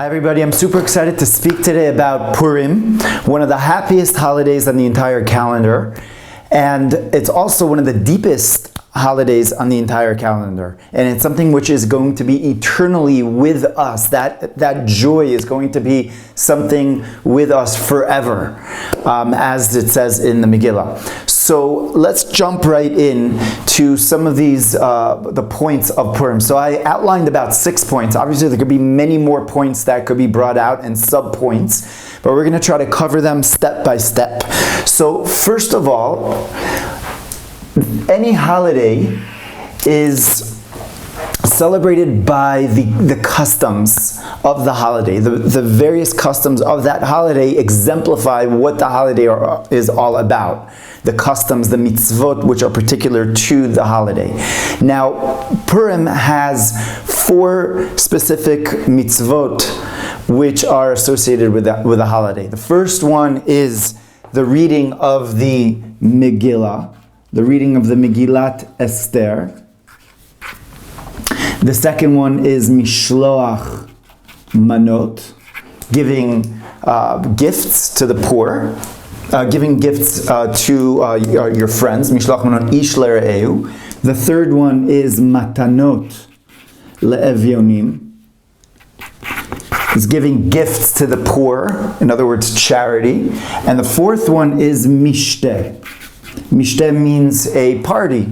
Hi everybody, I'm super excited to speak today about Purim, one of the happiest holidays on the entire calendar, and it's also one of the deepest holidays on the entire calendar, and it's something which is going to be eternally with us. That joy is going to be something with us forever, as it says in the Megillah. So let's jump right in to some of these the points of Purim. So I outlined about 6 points. Obviously there could be many more points that could be brought out and sub-points, but we're going to try to cover them step by step. So first of all, any holiday is celebrated by the customs of the holiday. The various customs of that holiday exemplify what the holiday is all about. The customs, the mitzvot, which are particular to the holiday. Now, Purim has 4 specific mitzvot which are associated with the holiday. The first one is the reading of the Megillah, the reading of the Megillat Esther. The second one is Mishloach Manot, giving gifts to the poor, giving gifts to your friends. Mishloach Manot Ish Le're'eu. The third one is Matanot Le'evyonim, is giving gifts to the poor, in other words, charity. And the fourth one is Mishteh. Mishteh means a party,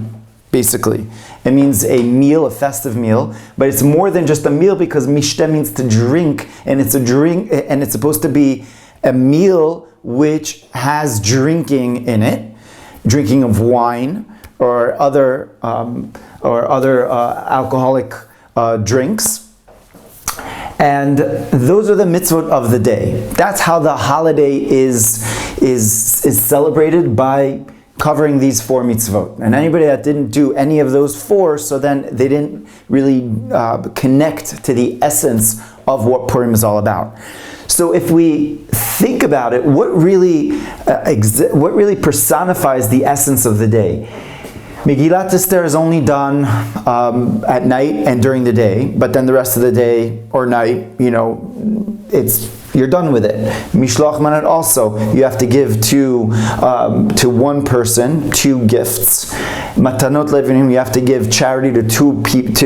basically. It means a meal, a festive meal, but it's more than just a meal because mishteh means to drink, and it's a drink, and it's supposed to be a meal which has drinking in it, drinking of wine or other alcoholic drinks. And those are the mitzvot of the day. That's how the holiday is celebrated, by covering these 4 mitzvot. And anybody that didn't do any of those 4, so then they didn't really connect to the essence of what Purim is all about. So if we think about it, what really personifies the essence of the day? Megillat Esther is only done at night and during the day, but then the rest of the day or night, you're done with it. Mishloach Manot also, you have to give to one person 2 gifts. Matanot Le'evyonim, you have to give charity to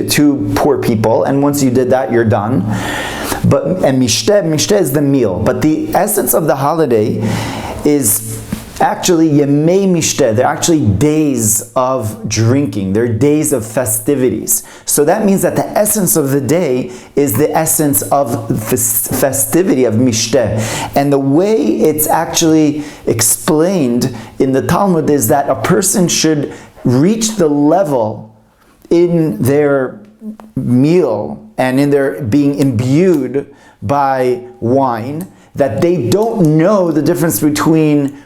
2 poor people, and once you did that, you're done. And Mishteh is the meal. But the essence of the holiday is actually Yemei Mishteh. They're actually days of drinking. They're days of festivities. So that means that the essence of the day is the essence of festivity, of Mishteh. And the way it's actually explained in the Talmud is that a person should reach the level in their meal and in their being imbued by wine that they don't know the difference between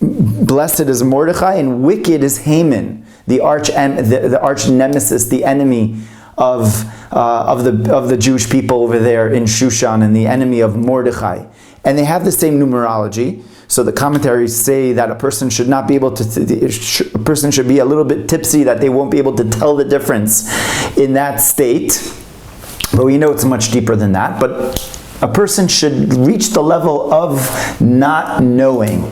blessed is Mordechai and wicked is Haman, the arch nemesis, the enemy of the Jewish people over there in Shushan, and the enemy of Mordechai. And they have the same numerology. So the commentaries say that a person should not be able to, a person should be a little bit tipsy, that they won't be able to tell the difference in that state. But we know it's much deeper than that. But a person should reach the level of not knowing,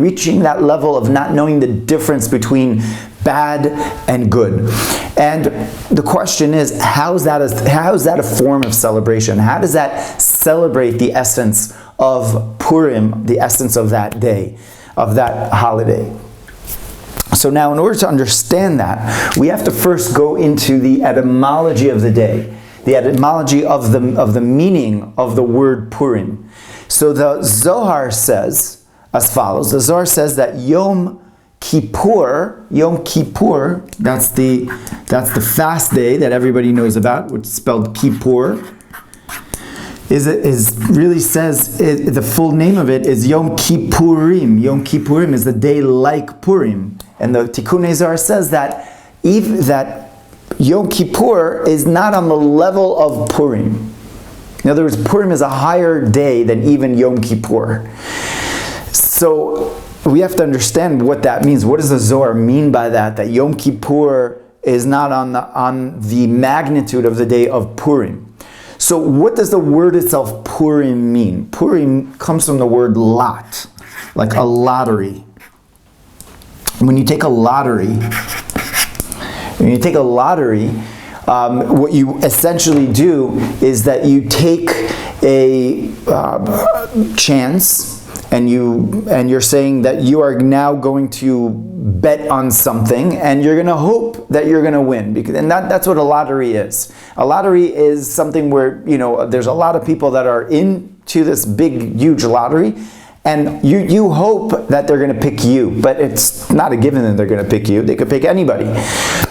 reaching that level of not knowing the difference between bad and good. And the question is, how is that a form of celebration? How does that celebrate the essence of Purim, the essence of that day, of that holiday? So now, in order to understand that, we have to first go into the etymology of the day, the etymology of the meaning of the word Purim. So the Zohar says as follows. The Zohar says that Yom Kippur, that's the fast day that everybody knows about, which is spelled Kippur. The full name of it is Yom Kippurim. Yom Kippurim is the day like Purim. And the Tikkunei Zohar says that Yom Kippur is not on the level of Purim. In other words, Purim is a higher day than even Yom Kippur. So we have to understand what that means. What does the Zohar mean by that? That Yom Kippur is not on the magnitude of the day of Purim. So what does the word itself, Purim, mean? Purim comes from the word lot, like a lottery. When you take a lottery, what you essentially do is that you take a chance, and you're saying that you are now going to bet on something, and you're going to hope that you're going to win. And that's what a lottery is. A lottery is something where, there's a lot of people that are into this big, huge lottery, and you hope that they're going to pick you, but it's not a given that they're going to pick you. They could pick anybody.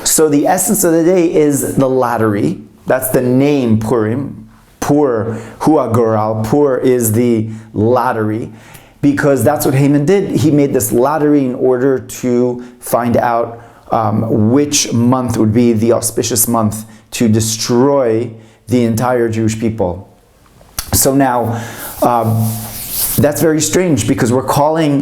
So the essence of the day is the lottery. That's the name Purim. Pur, Hua Goral. Pur is the lottery, because that's what Haman did. He made this lottery in order to find out which month would be the auspicious month to destroy the entire Jewish people. So now, that's very strange, because we're calling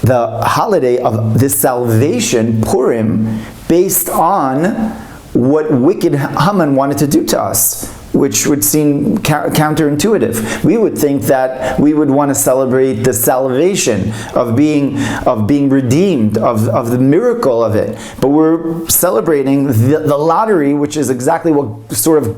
the holiday of this salvation, Purim, based on what wicked Haman wanted to do to us, which would seem counterintuitive. We would think that we would want to celebrate the salvation of being redeemed, of the miracle of it. But we're celebrating the lottery, which is exactly what sort of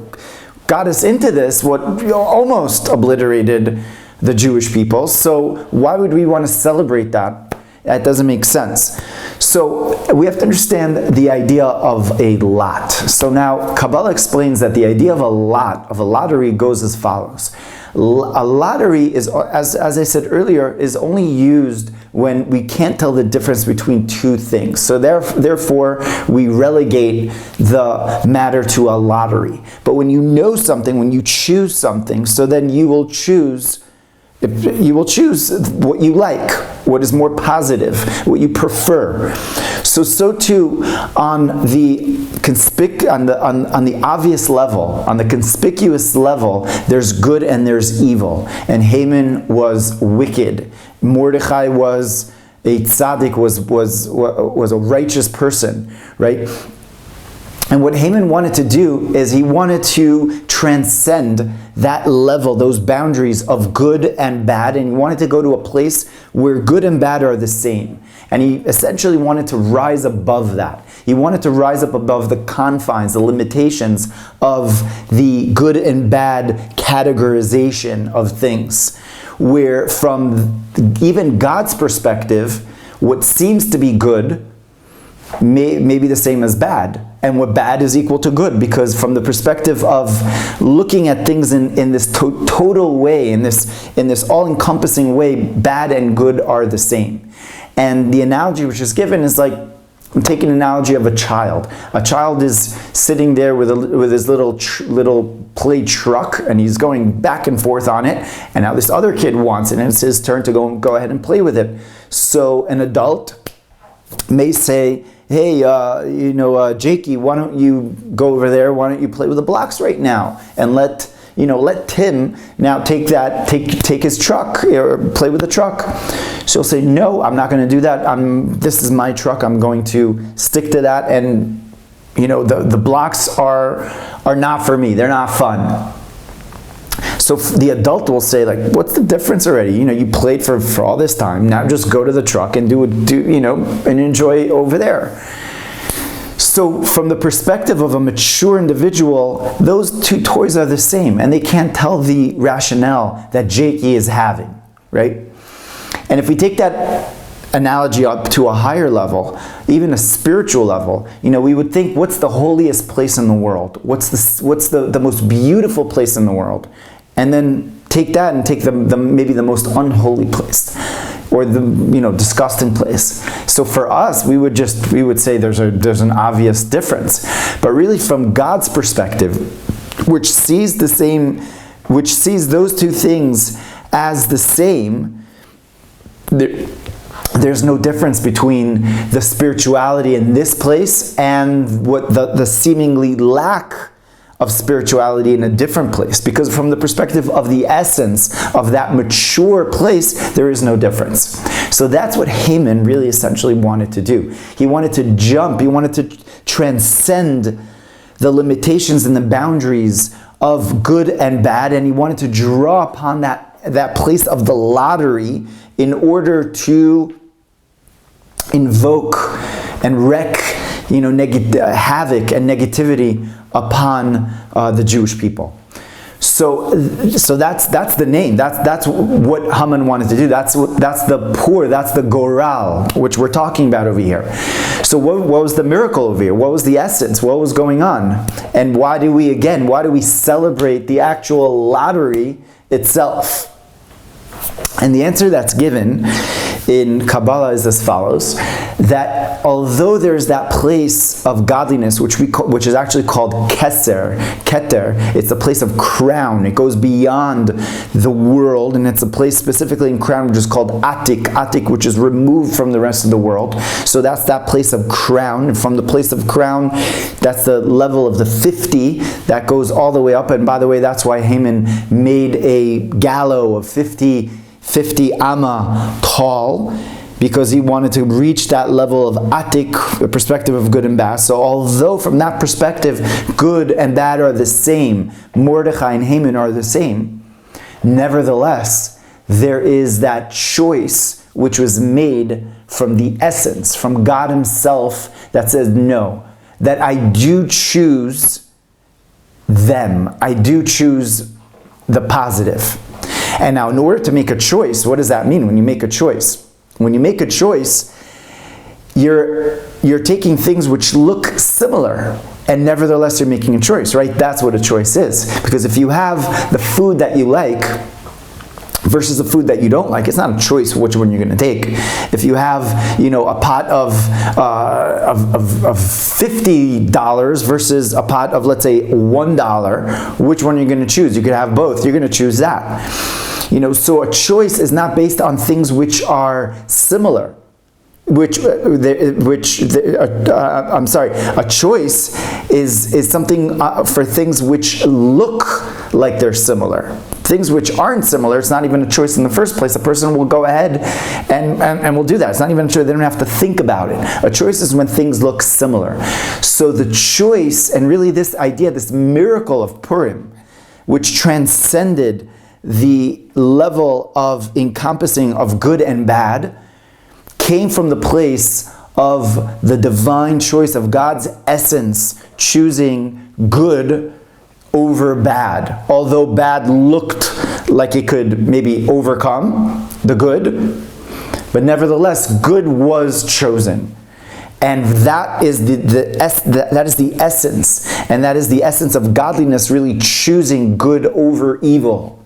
got us into this, what almost obliterated the Jewish people. So why would we want to celebrate that? That doesn't make sense. So we have to understand the idea of a lot. So now Kabbalah explains that the idea of a lottery goes as follows. A lottery is, as I said earlier, is only used when we can't tell the difference between two things. So therefore, we relegate the matter to a lottery. But when you know something, when you choose something, so then you will choose what you like, what is more positive, what you prefer. So too on the obvious level, on the conspicuous level, there's good and there's evil. And Haman was wicked. Mordechai was a tzaddik, was a righteous person, right? And what Haman wanted to do is he wanted to transcend that level, those boundaries of good and bad, and he wanted to go to a place where good and bad are the same. And he essentially wanted to rise above that. He wanted to rise up above the confines, the limitations of the good and bad categorization of things, where from even God's perspective, what seems to be good may be the same as bad, and what bad is equal to good, because from the perspective of looking at things in this total way, in this all-encompassing way, bad and good are the same. And the analogy which is given is like, take an analogy of a child. A child is sitting there with his little play truck, and he's going back and forth on it, and now this other kid wants it, and it's his turn to go ahead and play with it. So an adult may say, hey, Jakey, why don't you go over there? Why don't you play with the blocks right now? And let Tim now take his truck, or play with the truck. She'll say, no, I'm not going to do that. This is my truck. I'm going to stick to that. And, the blocks are not for me. They're not fun. So the adult will say, like, what's the difference already? You played for all this time. Now just go to the truck and and enjoy over there. So from the perspective of a mature individual, those two toys are the same, and they can't tell the rationale that Jakey is having, right? And if we take that analogy up to a higher level, even a spiritual level, we would think, what's the holiest place in the world? What's the most beautiful place in the world? And then take that and take the maybe the most unholy place, or the disgusting place. So for us, we would say there's an obvious difference, but really from God's perspective, which sees those two things as the same, there's no difference between the spirituality in this place and what the seemingly lack of spirituality in a different place, because from the perspective of the essence of that mature place, there is no difference. So that's what Haman really essentially wanted to do. He wanted to jump, he wanted to transcend the limitations and the boundaries of good and bad, and he wanted to draw upon that place of the lottery in order to invoke and wreak havoc and negativity upon the Jewish people. So that's the name. That's what Haman wanted to do. That's the poor. That's the goral, which we're talking about over here. So what was the miracle over here? What was the essence? What was going on? And why do we celebrate the actual lottery itself? And the answer that's given in Kabbalah is as follows: that although there's that place of godliness, which is actually called keter, it's a place of crown. It goes beyond the world, and it's a place specifically in crown which is called atik, which is removed from the rest of the world. So that's that place of crown. And from the place of crown, that's the level of the 50 that goes all the way up. And by the way, that's why Haman made a gallows of 50 amma tall, because he wanted to reach that level of atik, the perspective of good and bad. So although from that perspective, good and bad are the same, Mordechai and Haman are the same, nevertheless, there is that choice which was made from the essence, from God himself, that says, no, that I do choose them. I do choose the positive. And now, in order to make a choice, what does that mean when you make a choice? When you make a choice, you're taking things which look similar, and nevertheless you're making a choice, right? That's what a choice is. Because if you have the food that you like versus the food that you don't like, it's not a choice which one you're going to take. If you have, a pot of $50 versus a pot of, let's say, $1, which one are you going to choose? You could have both. You're going to choose that. So a choice is not based on things which are similar. A choice is something for things which look like they're similar. Things which aren't similar, it's not even a choice in the first place. A person will go ahead and will do that. It's not even a choice. They don't have to think about it. A choice is when things look similar. So the choice, and really this idea, this miracle of Purim, which transcended the level of encompassing of good and bad, came from the place of the divine choice of God's essence choosing good over bad. Although bad looked like it could maybe overcome the good, but nevertheless good was chosen. And that is that is the essence, and that is the essence of godliness, really choosing good over evil.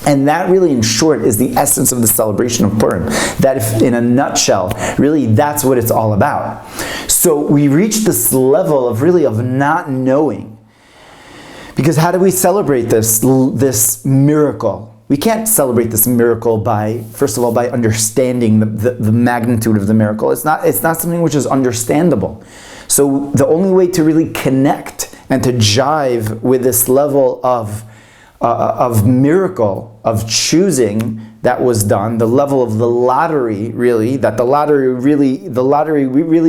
And that really, in short, is the essence of the celebration of Purim. That, if, in a nutshell, really that's what it's all about. So we reach this level of not knowing. Because how do we celebrate this miracle? We can't celebrate this miracle by, first of all, by understanding the magnitude of the miracle. It's not something which is understandable. So the only way to really connect and to jive with this level of miracle, of choosing that was done, the level of the lottery really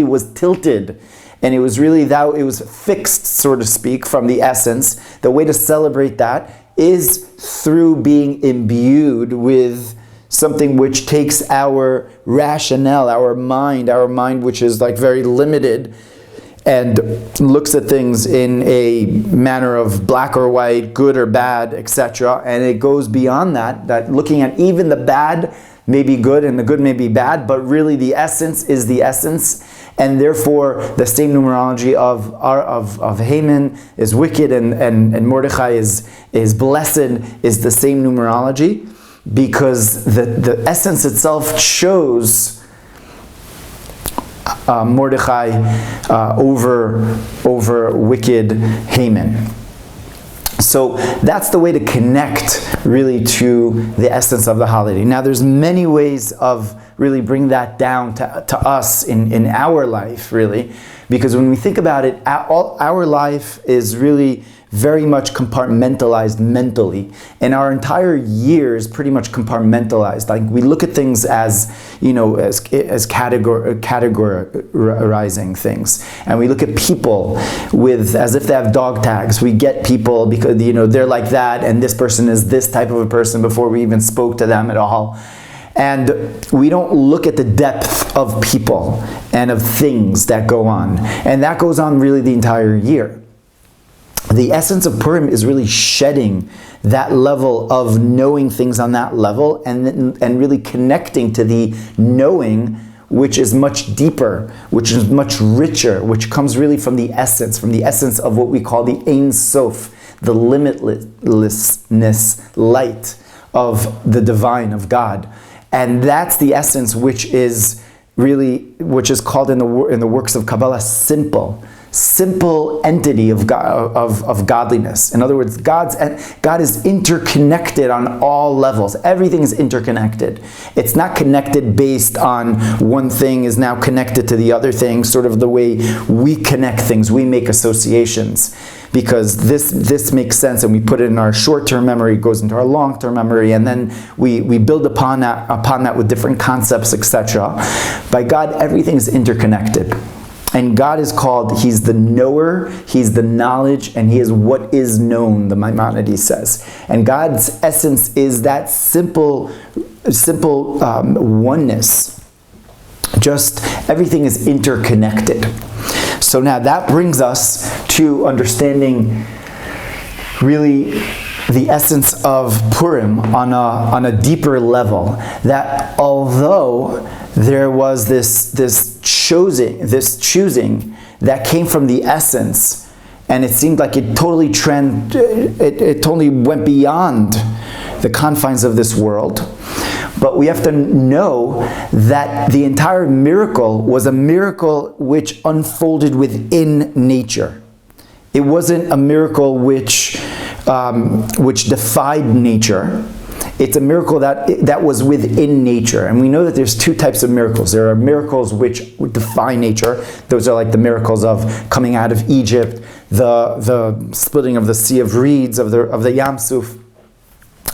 was tilted, and it was really that it was fixed, so to speak, from the essence. The way to celebrate that is through being imbued with something which takes our rationale, our mind which is like very limited, and looks at things in a manner of black or white, good or bad, etc. And it goes beyond that looking at even the bad may be good and the good may be bad, but really the essence is the essence. And therefore the same numerology of Haman is wicked and Mordechai is blessed is the same numerology, because the essence itself chose Mordechai over wicked Haman. So that's the way to connect really to the essence of the holiday. Now there's many ways of really bring that down to us in our life, really, because when we think about it, our life is really very much compartmentalized mentally. And our entire year is pretty much compartmentalized. Like we look at things as, as categorizing things. And we look at people as if they have dog tags. We get people because, they're like that, and this person is this type of a person before we even spoke to them at all. And we don't look at the depth of people and of things that go on. And that goes on really the entire year. The essence of Purim is really shedding that level of knowing things on that level and really connecting to the knowing which is much deeper, which is much richer, which comes really from the essence of what we call the Ein Sof, the limitlessness light of the divine, of God. And that's the essence which is called in the works of Kabbalah simple entity of God, of godliness. In other words, God is interconnected on all levels. Everything is interconnected. It's not connected based on one thing is now connected to the other thing, sort of the way we connect things, we make associations. Because this makes sense, and we put it in our short-term memory, it goes into our long-term memory, and then we build upon that with different concepts, etc. By God, everything is interconnected. And God is called, He's the knower, He's the knowledge, and He is what is known, the Maimonides says. And God's essence is that simple oneness. Just everything is interconnected. So now that brings us to understanding really the essence of Purim on a deeper level. That although there was this choosing that came from the essence, and it seemed like it totally went beyond the confines of this world. But we have to know that the entire miracle was a miracle which unfolded within nature. It wasn't a miracle which defied nature. It's a miracle that was within nature. And we know that there's two types of miracles. There are miracles which defy nature. Those are like the miracles of coming out of Egypt, the splitting of the Sea of Reeds, of the Yam Suf.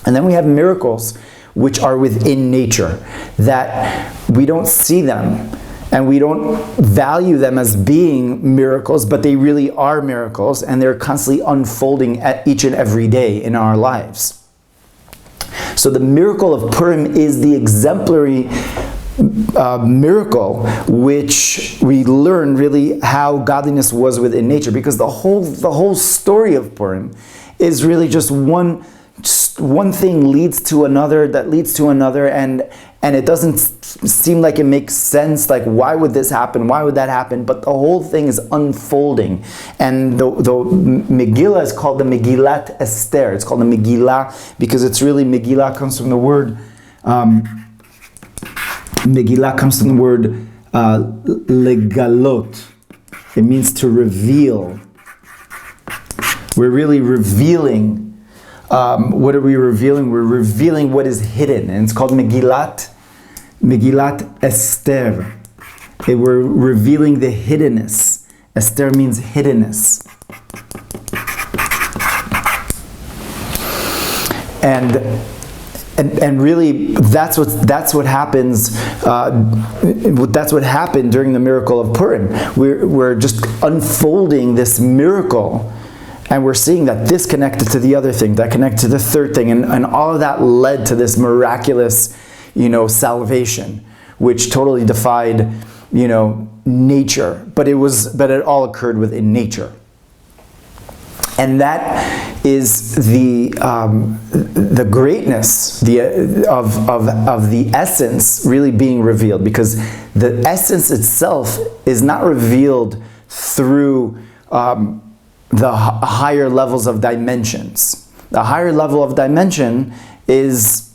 And then we have miracles which are within nature, that we don't see them and we don't value them as being miracles, but they really are miracles, and they're constantly unfolding at each and every day in our lives. So the miracle of Purim is the exemplary miracle which we learn really how godliness was within nature, because the whole story of Purim is really just one thing leads to another, that leads to another, and it doesn't seem like it makes sense, like why would this happen, why would that happen, but the whole thing is unfolding. And the Megillah is called the Megillat Esther. It's called the Megillah because it's really, Megillah comes from the word legalot. It means to reveal. We're really revealing. What are we revealing? We're revealing what is hidden, and it's called Megillat Esther. We're revealing the hiddenness. Esther means hiddenness. And really, that's what happens. That's what happened during the miracle of Purim. We're just unfolding this miracle. And we're seeing that this connected to the other thing, that connected to the third thing, and all of that led to this miraculous, salvation, which totally defied, nature. But it all occurred within nature. And that is the greatness of the essence really being revealed, because the essence itself is not revealed through the higher levels of dimensions. The higher level of dimension is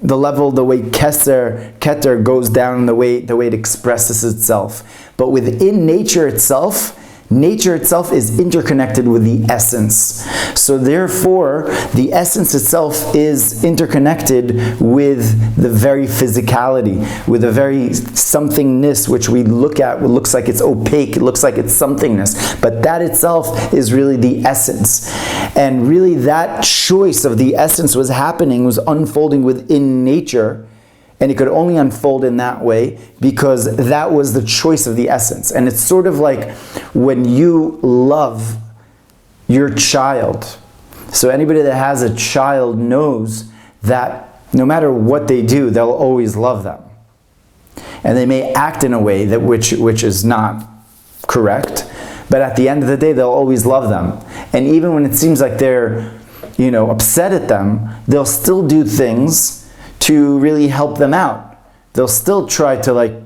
the level, the way Keter goes down, the way it expresses itself. But within nature itself, Nature itself is interconnected with the essence. So therefore, the essence itself is interconnected with the very physicality, with the very somethingness which we look at, it looks like it's opaque, it looks like it's somethingness, but that itself is really the essence. And really that choice of the essence was happening, was unfolding within nature. And it could only unfold in that way because that was the choice of the essence. And it's sort of like when you love your child. So anybody that has a child knows that no matter what they do, they'll always love them. And they may act in a way that which is not correct, but at the end of the day, they'll always love them. And even when it seems like they're, upset at them, they'll still do things to really help them out. They'll still try to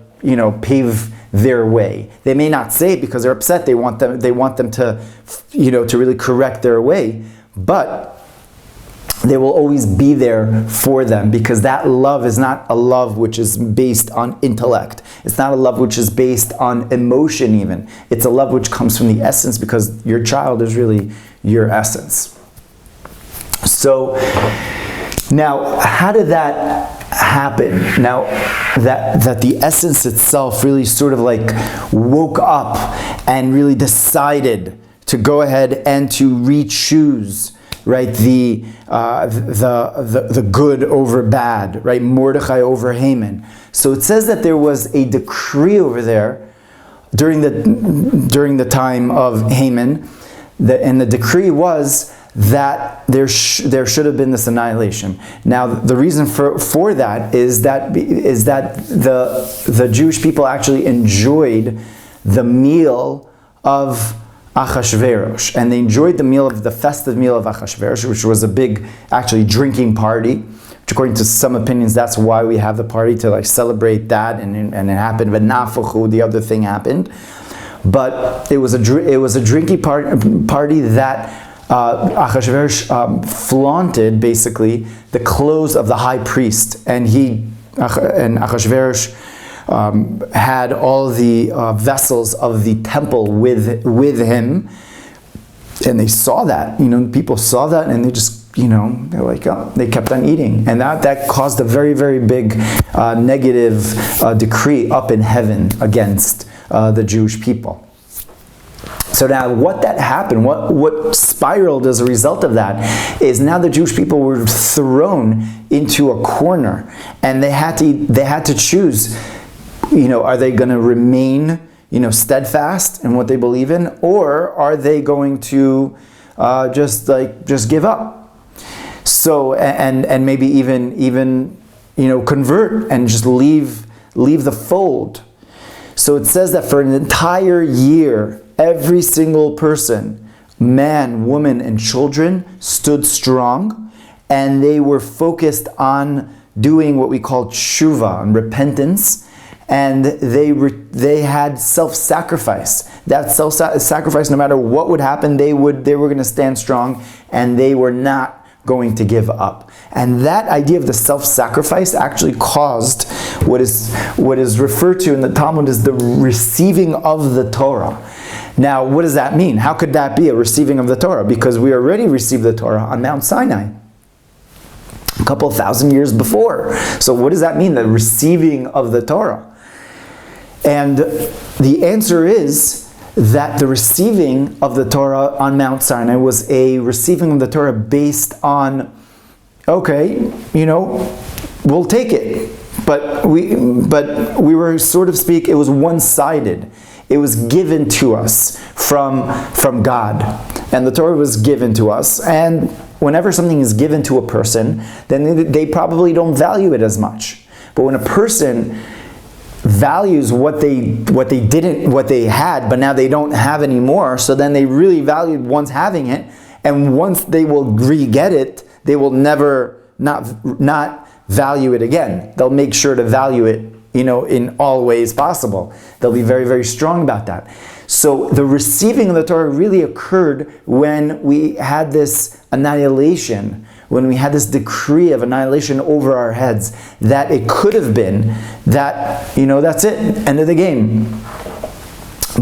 pave their way. They may not say it because they're upset. They want them to, to really correct their way. But they will always be there for them because that love is not a love which is based on intellect. It's not a love which is based on emotion even. It's a love which comes from the essence because your child is really your essence. So, now, how did that happen? Now, that the essence itself really sort of woke up and really decided to go ahead and to re-choose, right, the good over bad, right, Mordechai over Haman. So it says that there was a decree over there during the time of Haman, and the decree was that there should have been this annihilation. Now, the reason for that is that the Jewish people actually enjoyed the meal of Achashverosh, and they enjoyed the festive meal of Achashverosh, which was a big, actually, drinking party. Which, according to some opinions, that's why we have the party to celebrate that, and it happened. But nafuchu, the other thing happened, but it was a drinking party that. Achashverosh flaunted basically the clothes of the high priest, and Achashverosh had all the vessels of the temple with him, and they saw that. People saw that, and they just they're like, oh, they kept on eating, and that caused a very, very big negative decree up in heaven against the Jewish people. So now what that happened, what spiraled as a result of that, is now the Jewish people were thrown into a corner, and they had to choose, are they going to remain, steadfast in what they believe in, or are they going to just give up? So and maybe even convert and just leave the fold. So it says that for an entire year, every single person, man, woman, and children, stood strong, and they were focused on doing what we call tshuva, and repentance, and they had self-sacrifice. That self-sacrifice, no matter what would happen, they were going to stand strong, and they were not going to give up. And that idea of the self-sacrifice actually caused what is referred to in the Talmud as the receiving of the Torah. Now, what does that mean? How could that be a receiving of the Torah? Because we already received the Torah on Mount Sinai a couple thousand years before. So what does that mean, the receiving of the Torah? And the answer is that the receiving of the Torah on Mount Sinai was a receiving of the Torah based on, okay, we'll take it. But we were, sort of speak, it was one-sided. It was given to us from God. And the Torah was given to us. And whenever something is given to a person, then they probably don't value it as much. But when a person values what they had, but now they don't have anymore, so then they really valued once having it, and once they will re-get it, they will never not value it again. They'll make sure to value it, in all ways possible. They'll be very, very strong about that. So the receiving of the Torah really occurred when we had this annihilation, when we had this decree of annihilation over our heads, that it could have been that, that's it, end of the game.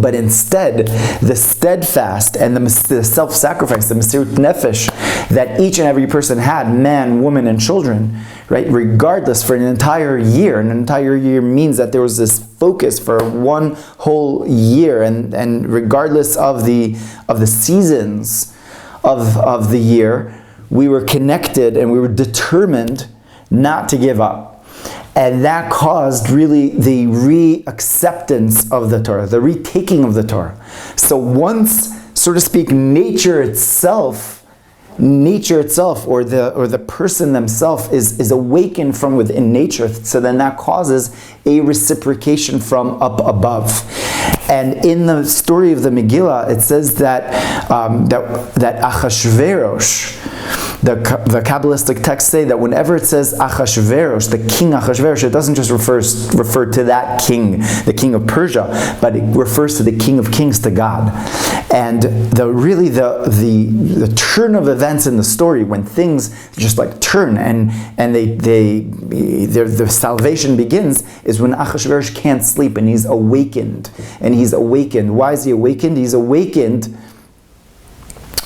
But instead, the steadfast and the self-sacrifice, the Mesirut Nefesh that each and every person had, man, woman, and children, right? Regardless, for an entire year. An entire year means that there was this focus for one whole year, and regardless of the seasons of the year, we were connected and we were determined not to give up. And that caused really the re-acceptance of the Torah, the retaking of the Torah. So once, so to speak, nature itself, or the person themselves is awakened from within nature, so then that causes a reciprocation from up above. And in the story of the Megillah, it says that Achashverosh, the Kabbalistic texts say that whenever it says Achashverosh, the king Achashverosh, it doesn't just refer to that king, the king of Persia, but it refers to the King of Kings, to God. And the turn of events in the story, when things just like turn and the salvation begins, is when Achashverosh can't sleep and he's awakened. And he's awakened. Why is he awakened? He's awakened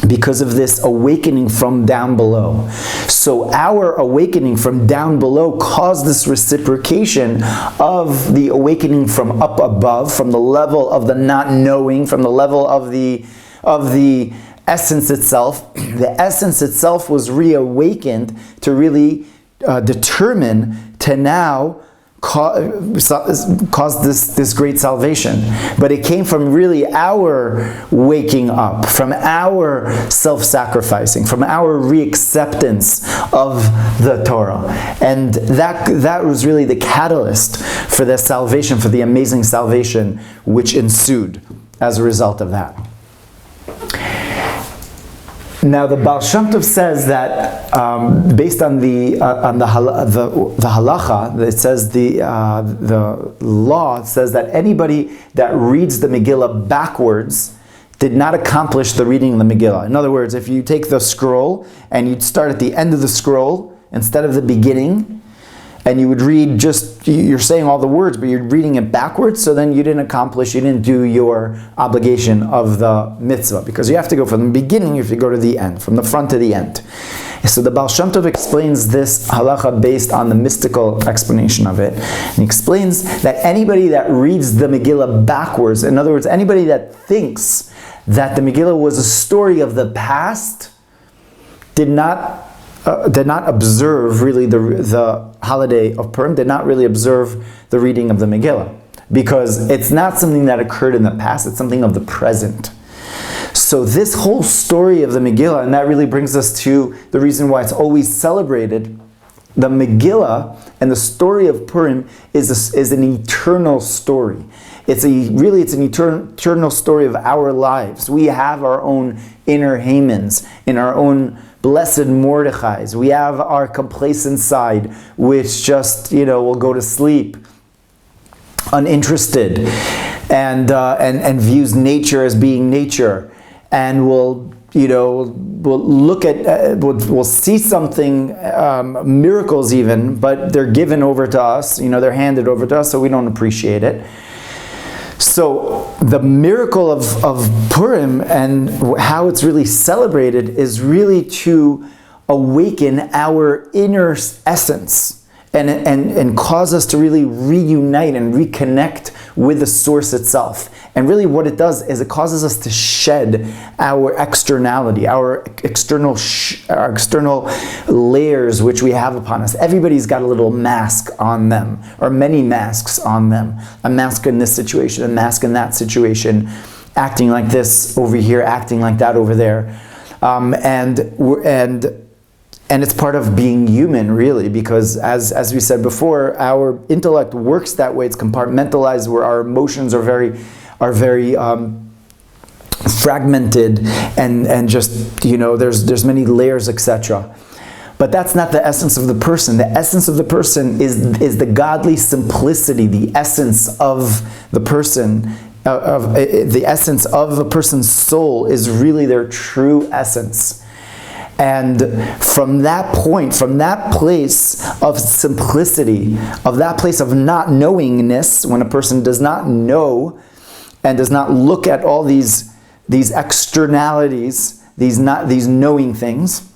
because of this awakening from down below. So our awakening from down below caused this reciprocation of the awakening from up above, from the level of the not knowing, from the level of the essence itself. The essence itself was reawakened to really determine to now caused this great salvation. But it came from really our waking up, from our self-sacrificing, from our re-acceptance of the Torah. And that was really the catalyst for the salvation, for the amazing salvation which ensued as a result of that. Now, the Baal Shem Tov says that based on the halacha, it says the law says that anybody that reads the Megillah backwards did not accomplish the reading of the Megillah. In other words, if you take the scroll and you'd start at the end of the scroll instead of the beginning, and you would read you're saying all the words, but you're reading it backwards, so then you didn't do your obligation of the mitzvah, because you have to go from the beginning if you go to the end, from the front to the end. So the Baal Shem Tov explains this halacha based on the mystical explanation of it. And he explains that anybody that reads the Megillah backwards, in other words, anybody that thinks that the Megillah was a story of the past, did not observe really the holiday of Purim, did not really observe the reading of the Megillah. Because it's not something that occurred in the past, it's something of the present. So this whole story of the Megillah, and that really brings us to the reason why it's always celebrated, the Megillah and the story of Purim is an eternal story. It's an eternal story of our lives. We have our own inner Hamans, in our own blessed Mordechais. We have our complacent side, which just, will go to sleep uninterested and views nature as being nature, and will see something, miracles even, but they're given over to us, they're handed over to us, so we don't appreciate it. So the miracle of Purim and how it's really celebrated is really to awaken our inner essence and cause us to really reunite and reconnect with the source itself. And really what it does is it causes us to shed our externality, our external layers which we have upon us. Everybody's got a little mask on them, or many masks on them. A mask in this situation, a mask in that situation, acting like this over here, acting like that over there. And it's part of being human, really, because as we said before, our intellect works that way. It's compartmentalized, where our emotions are very fragmented, and just, there's many layers, etc. But that's not the essence of the person. The essence of the person is the godly simplicity, the essence of the person, the essence of a person's soul is really their true essence. And from that point, from that place of simplicity, of that place of not knowingness, when a person does not know and does not look at all these externalities, these knowing things,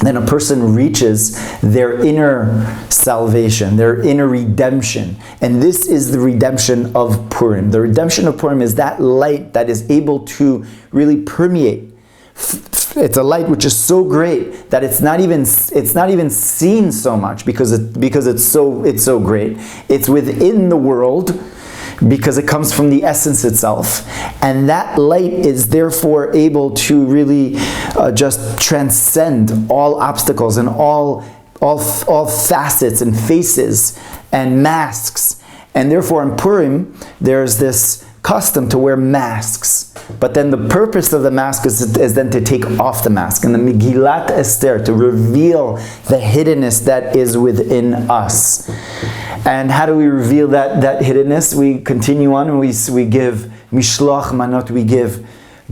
then a person reaches their inner salvation, their inner redemption. And this is the redemption of Purim. The redemption of Purim is that light that is able to really permeate. It's a light which is so great that it's not even seen so much because it's so great. It's within the world because it comes from the essence itself, and that light is therefore able to really just transcend all obstacles and all facets and faces and masks. And therefore in Purim there's this custom to wear masks, but then the purpose of the mask is then to take off the mask, and the Megillat Esther, to reveal the hiddenness that is within us. And how do we reveal that hiddenness? We continue on and we give mishloach manot, we give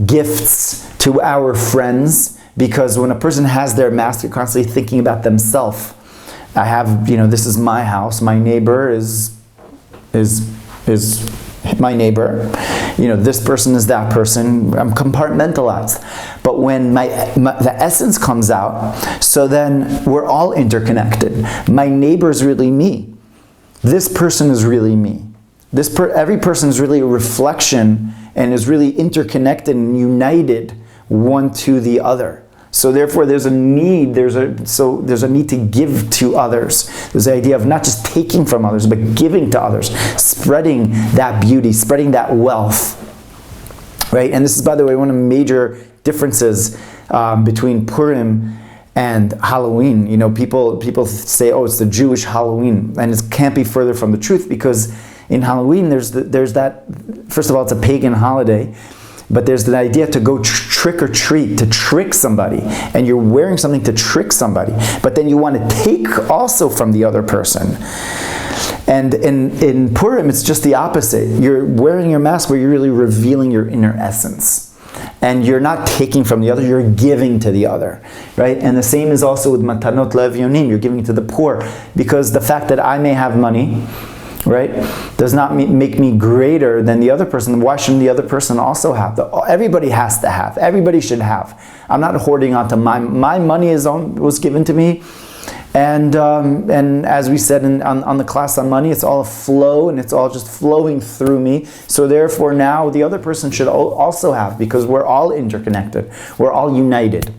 gifts to our friends, because when a person has their mask, they're constantly thinking about themselves. I have, this is my house, my neighbor is my neighbor, this person is that person. I'm compartmentalized. But when the essence comes out, so then we're all interconnected. My neighbor is really me. This person is really me. Every person is really a reflection and is really interconnected and united one to the other. So therefore there's a need, there's a need to give to others. There's the idea of not just taking from others, but giving to others, spreading that beauty, spreading that wealth. Right? And this is, by the way, one of the major differences between Purim and Halloween. People say, oh, it's the Jewish Halloween, and it can't be further from the truth, because in Halloween there's that, first of all, it's a pagan holiday, but there's the idea to go trick or treat, to trick somebody, and you're wearing something to trick somebody, but then you want to take also from the other person. And in Purim, it's just the opposite. You're wearing your mask where you're really revealing your inner essence. And you're not taking from the other, you're giving to the other, right? And the same is also with matanot le'avyonim, you're giving to the poor, because the fact that I may have money, right, does not make me greater than the other person. Why shouldn't the other person also have? Everybody has to have. Everybody should have. I'm not hoarding onto my money was given to me, and as we said on the class on money, it's all a flow, and it's all just flowing through me. So therefore now the other person should also have, because we're all interconnected. We're all united.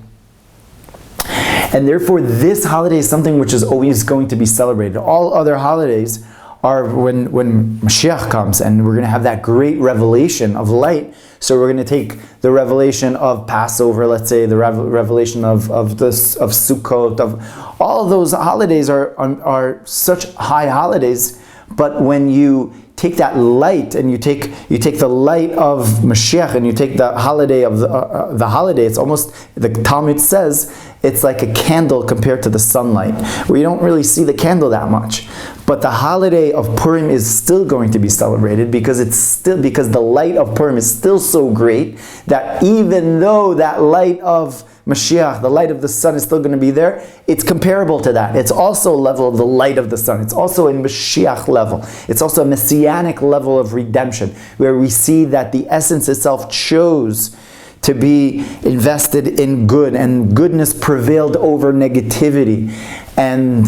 And therefore this holiday is something which is always going to be celebrated. All other holidays are when Mashiach comes, and we're going to have that great revelation of light. So we're going to take the revelation of Passover, let's say the revelation of Sukkot, of all of those holidays are such high holidays. But when you take that light and you take the light of Mashiach and you take the holiday of the holiday, it's almost, the Talmud says, it's like a candle compared to the sunlight, where you don't really see the candle that much. But the holiday of Purim is still going to be celebrated, because the light of Purim is still so great that even though that light of Mashiach, the light of the sun, is still going to be there, it's comparable to that. It's also a level of the light of the sun. It's also a Mashiach level. It's also a messianic level of redemption, where we see that the essence itself chose to be invested in good, and goodness prevailed over negativity, and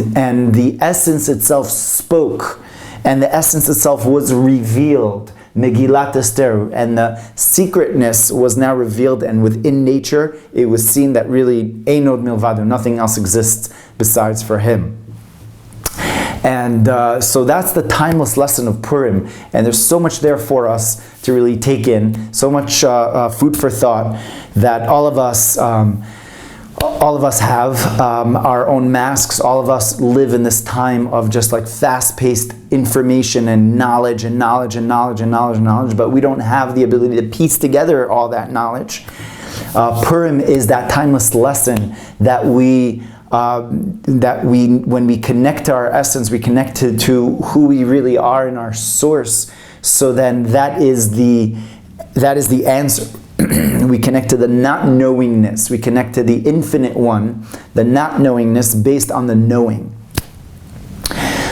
the essence itself spoke, and the essence itself was revealed. Megillat Esther, and the secretness was now revealed, and within nature it was seen that really Einod Milvado, nothing else exists besides for him. And so that's the timeless lesson of Purim, and there's so much there for us to really take in, so much food for thought, that all of us have our own masks. All of us live in this time of just like fast-paced information and knowledge, but we don't have the ability to piece together all that knowledge. Purim is that timeless lesson that we, when we connect to our essence, we connect to who we really are in our source. So then that is the answer. We connect to the not knowingness. We connect to the infinite one, the not knowingness based on the knowing.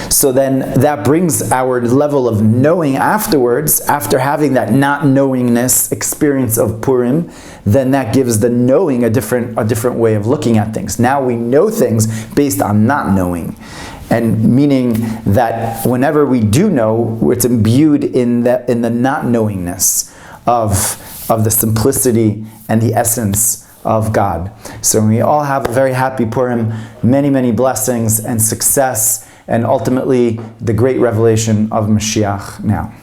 So So then that brings our level of knowing afterwards, after having that not knowingness experience of Purim, then that gives the knowing a different way of looking at things. Now we know things based on not knowing. And meaning that whenever we do know, it's imbued in the not knowingness of the simplicity and the essence of God. So we all have a very happy Purim, many, many blessings and success, and ultimately the great revelation of Mashiach now.